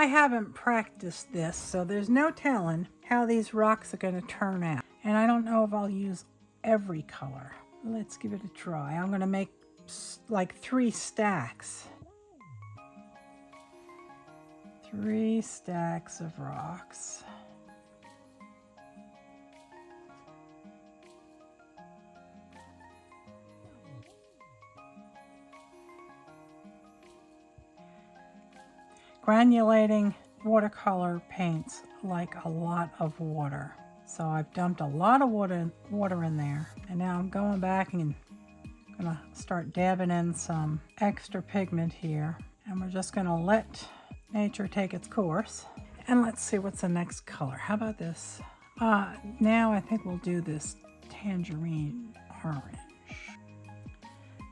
haven't practiced this, so there's no telling how these rocks are going to turn out. And I don't know if I'll use every color. Let's give it a try. I'm going to make like 3 stacks. 3 stacks of rocks. Granulating watercolor paints like a lot of water. So I've dumped a lot of water in there. And now I'm going back and gonna start dabbing in some extra pigment here. And we're just gonna let nature take its course. And let's see what's the next color. How about this? Now I think we'll do this tangerine orange.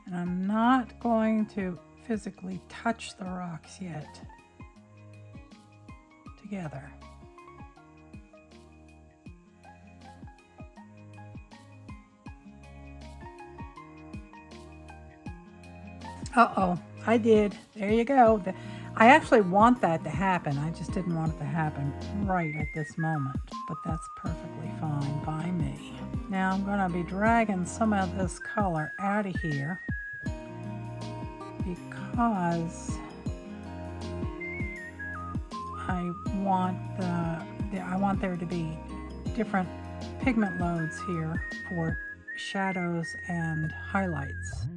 And I'm not going to physically touch the rocks yet together. Uh-oh, I did. There you go. I actually want that to happen. I just didn't want it to happen right at this moment, but that's perfectly fine by me. Now I'm going to be dragging some of this color out of here because I want there to be different pigment loads here for shadows and highlights.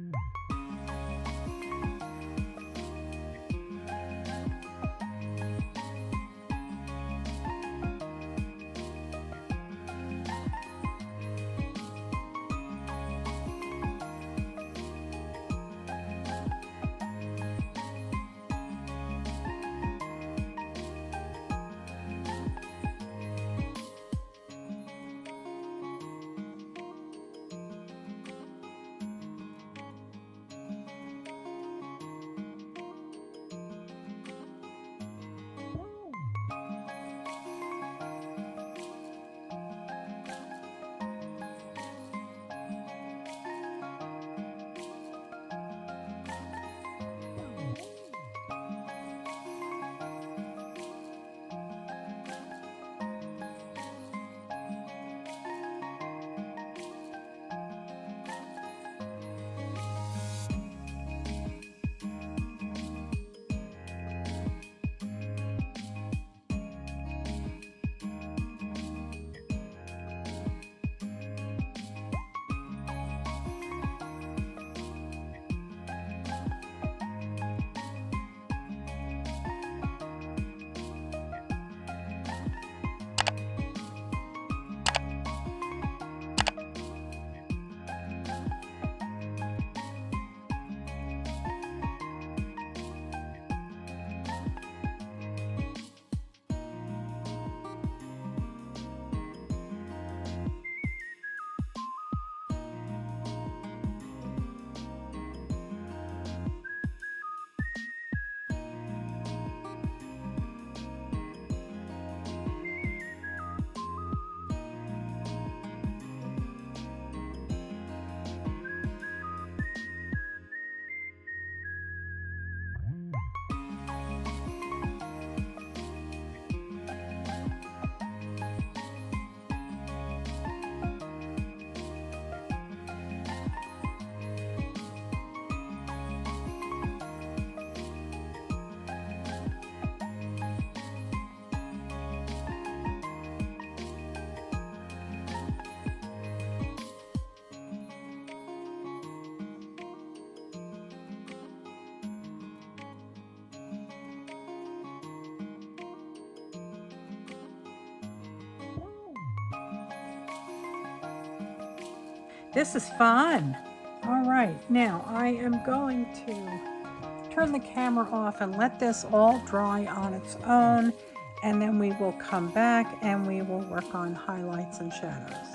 This is fun. All right, now I am going to turn the camera off and let this all dry on its own, and then we will come back and we will work on highlights and shadows.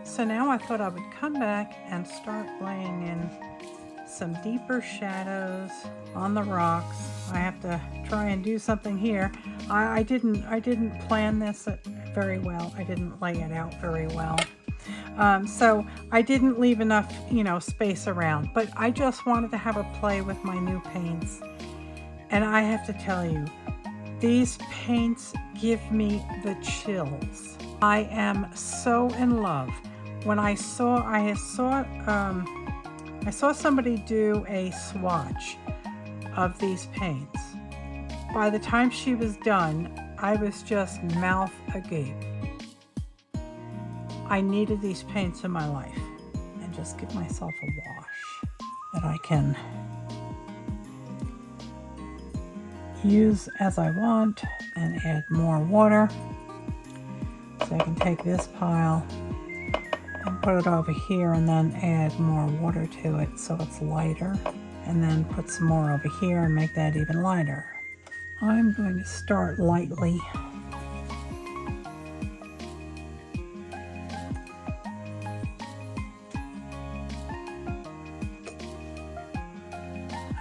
So now I thought I would come back and start laying in some deeper shadows on the rocks. I have to try and do something here. I didn't plan this very well. I didn't lay it out very well. So I didn't leave enough, space around, but I just wanted to have a play with my new paints. And I have to tell you, These paints give me the chills. I am so in love. When I saw somebody do a swatch of these paints. By the time she was done, I was just mouth agape. I needed these paints in my life, and just give myself a wash that I can use as I want and add more water. So I can take this pile and put it over here and then add more water to it so it's lighter, and then put some more over here and make that even lighter. I'm going to start lightly.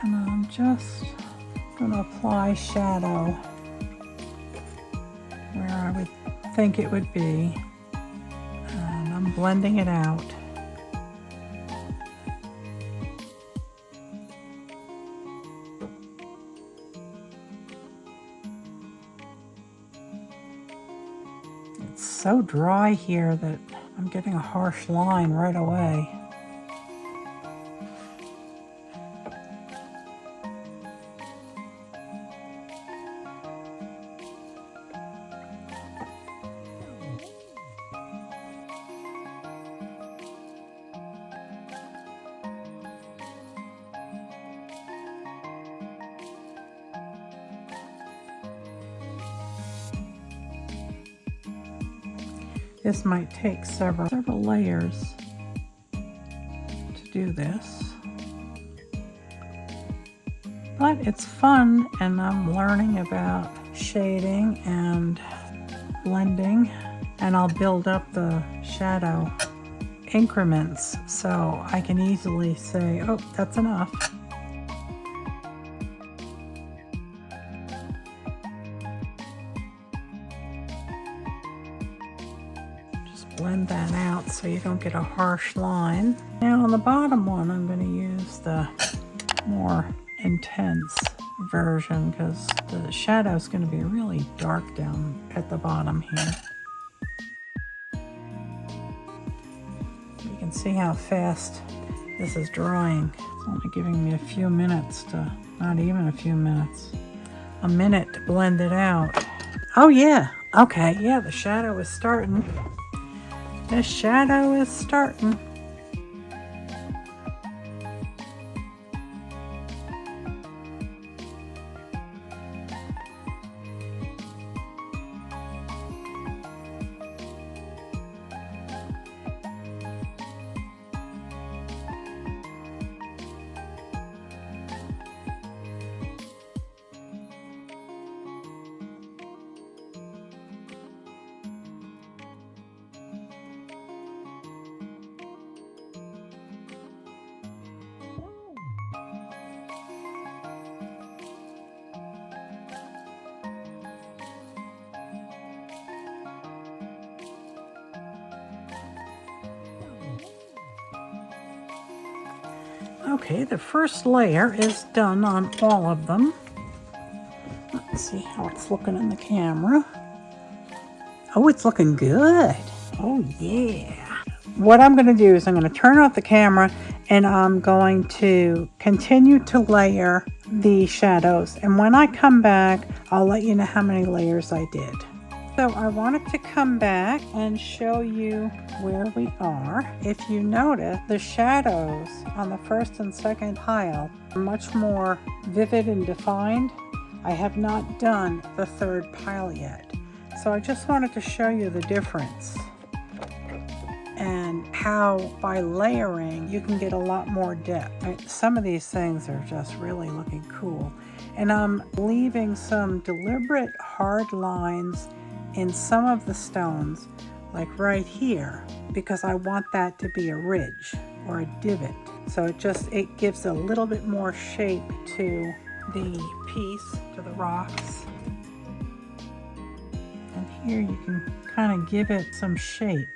And I'm just going to apply shadow where I would think it would be. And I'm blending it out. It's so dry here that I'm getting a harsh line right away. This might take several layers to do this, but it's fun, and I'm learning about shading and blending, and I'll build up the shadow increments so I can easily say, oh, that's enough. Blend that out so you don't get a harsh line. Now on the bottom one, I'm going to use the more intense version because the shadow is going to be really dark down at the bottom here. You can see how fast this is drying. It's only giving me a few minutes to, not even a few minutes, a minute to blend it out. Oh yeah, okay, yeah, the shadow is starting. The shadow is starting. Okay, the first layer is done on all of them. Let's see how it's looking in the camera. Oh, it's looking good. Oh, yeah. What I'm going to do is I'm going to turn off the camera and I'm going to continue to layer the shadows. And when I come back, I'll let you know how many layers I did. So I wanted to come back and show you where we are. If you notice, the shadows on the first and second pile are much more vivid and defined. I have not done the third pile yet. So I just wanted to show you the difference and how by layering you can get a lot more depth. Some of these things are just really looking cool. And I'm leaving some deliberate hard lines in some of the stones, like right here, because I want that to be a ridge or a divot. So it gives a little bit more shape to the piece, to the rocks. And here you can kind of give it some shape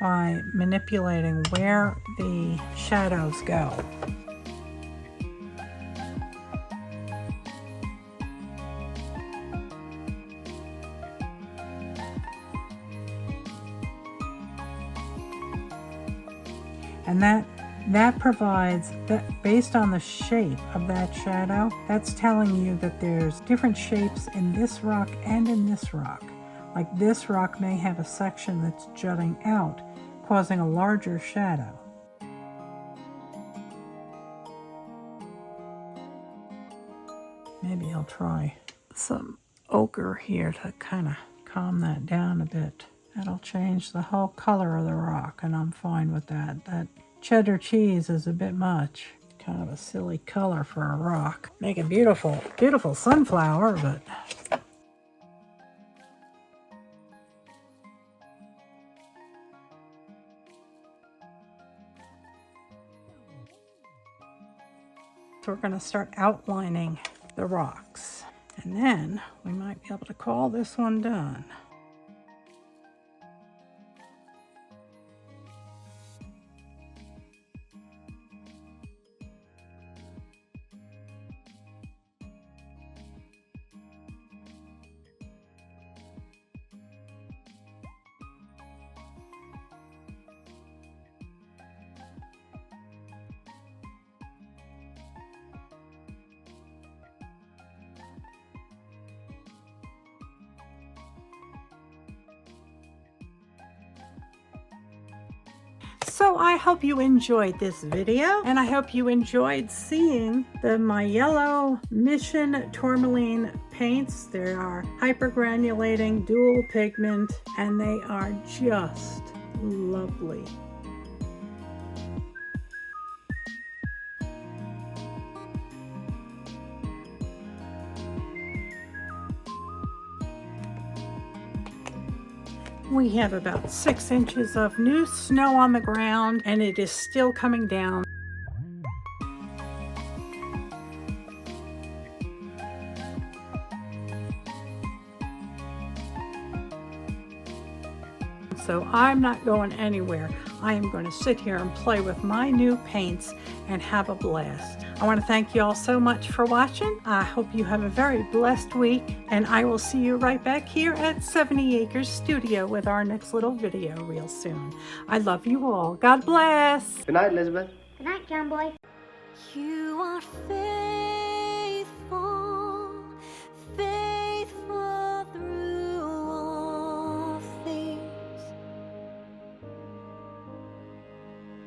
by manipulating where the shadows go. And that provides, that based on the shape of that shadow, that's telling you that there's different shapes in this rock and in this rock. Like this rock may have a section that's jutting out, causing a larger shadow. Maybe I'll try some ochre here to kind of calm that down a bit. That'll change the whole color of the rock, and I'm fine with that. That cheddar cheese is a bit much. Kind of a silly color for a rock. Make a beautiful, beautiful sunflower, but... So we're going to start outlining the rocks. And then we might be able to call this one done. So I hope you enjoyed this video, and I hope you enjoyed seeing the Mijello Mission Tourmaline paints. They are hypergranulating, dual pigment, and they are just lovely. We have about 6 inches of new snow on the ground, and it is still coming down. So I'm not going anywhere. I am going to sit here and play with my new paints and have a blast. I want to thank you all so much for watching. I hope you have a very blessed week, and I will see you right back here at 70 Acres Studio with our next little video real soon. I love you all. God bless. Good night, Elizabeth. Good night, John Boy. You are fair.